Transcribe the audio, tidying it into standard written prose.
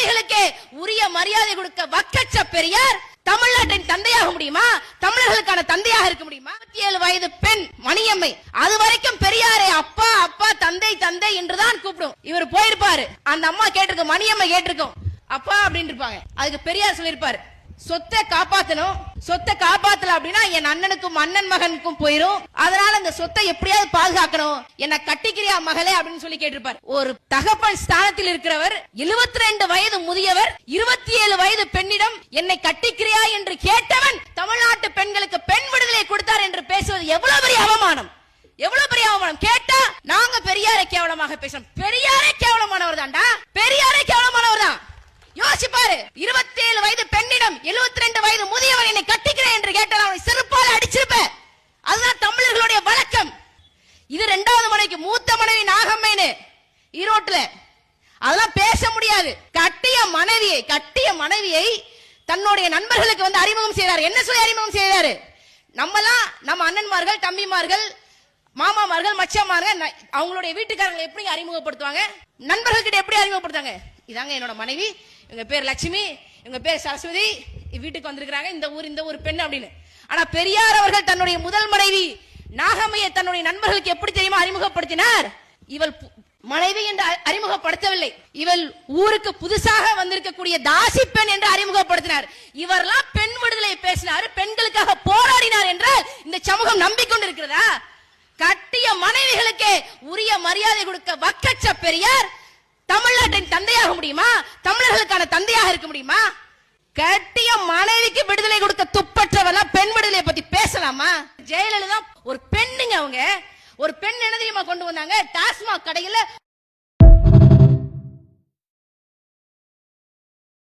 மனைவிகளுக்கே உரிய மரியாதை கொடுக்க வக்கச்ச பெரியார் தமிழ்நாட்டின் தந்தையாக முடியுமா? தமிழர்களுக்கான தந்தையாக இருக்க முடியுமா? 27 வயது பெண் மணியம்மை அது வரைக்கும் பெரியாரை அப்பா அப்பா தந்தை தந்தை என்றுதான் கூப்பிடும். இவர் போயிருப்பாரு, அந்த அம்மா கேட்டிருக்கும், மணியம்மை கேட்டிருக்கும் அப்பா அப்படின்னு இருப்பாங்க. அதுக்கு பெரியார் சொல்லிருப்பாரு, சொத்தை காப்பாத்தணும், சொத்தை காப்பாத்தல அப்படின்னா என் அண்ணனுக்கும் அண்ணன் மகனுக்கும் போயிரும், அதனால இந்த சொத்தை எப்படியாவது பாதுகாக்கணும், என்ன கட்டிக்கிறியா மகளே அப்படின்னு சொல்லி கேட்டிருப்பார். ஒரு தகப்பன் ஸ்தானத்தில் இருக்கிறவர் 72 வயது முதியவர் 27 வயது பெண்ணிடம் என்னை கட்டிக்கிறியா என்று கேட்டவன் தமிழ்நாட்டு பெண்களுக்கு பெண் விடுதலை கொடுத்தார் என்று பேசுவது எவ்வளவு பெரிய அவமானம், எவ்வளவு பெரிய அவமானம். கேட்டா நாங்க பெரியாரை கேவலமாக பேசணும். பெரியாரே கேவலமானவர் தான்டா, பெரியாரே கேவலமானவர் தான். யோசிப்பாரு, 27 வயது பெண்ணிடம் 72 வயது முதியவர் என்னை கட்டிக்கிறேன் என்று கேட்டால் அவனை செருப்பால் அடிச்சிருப்ப. அதுதான் தமிழர்களுடைய வழக்கம். இது 2வது மனைவிக்கு, மூத்த மனைவி நாகம்மைன்னு ஈரோட்டுல, அதெல்லாம் பேச முடியாது. கட்டிய மனைவியை தன்னுடைய நண்பர்களுக்கு வந்து அறிமுகம் செய்தார். என்ன சொல்லி அறிமுகம் செய்தாரு? நம்ம அண்ணன்மார்கள், தம்பிமார்கள், மாமாமார்கள், மச்சமார்கள் அவங்களுடைய வீட்டுக்காரங்களை எப்படி அறிமுகப்படுத்துவாங்க? நண்பர்கள் கிட்ட எப்படி அறிமுகப்படுத்தாங்க? இதாங்க என்னோட மனைவி, இவங்க பேர் லட்சுமி, இவங்க பேர் சரஸ்வதி, வீட்டுக்கு வந்திருக்காங்க, இந்த ஊர் பெண் அப்படின்னு. ஆனா பெரியார் அவர்கள் தன்னுடைய முதல் மனைவி நாகம்மையை தன்னுடைய நண்பர்களுக்கு எப்படி தெரியுமா அறிமுகப்படுத்தினார்? இவள் மனைவி என்று அறிமுகப்படுத்தவில்லை, இவள் ஊருக்கு புதுசாக வந்திருக்கக்கூடிய தாசி பெண் என்று அறிமுகப்படுத்தினார். இவரெல்லாம் பெண் விடுதலை பேசினார், பெண்களுக்காக போராடினார் என்றால் இந்த சமூகம் நம்பிக்கொண்டிருக்கிறதா? கட்டிய மனைவிகளுக்கே உரிய மரியாதை கொடுக்க வக்கச்ச பெரியார் தமிழ்நாட்டின் தந்தையாக முடியுமா? தமிழர்களுக்கான தந்தையாக இருக்க முடியுமா? கட்டிய மனைவிக்கு விடுதலை கொடுக்க துப்பற்றவெல்லாம் பெண் விடுதலை பத்தி பேசலாமா? ஜெயலலிதா ஒரு பெண்ணுங்க, அவங்க ஒரு பெண் என்ன தெரியுமா கொண்டு வந்தாங்க? டாஸ்மாக் கடையில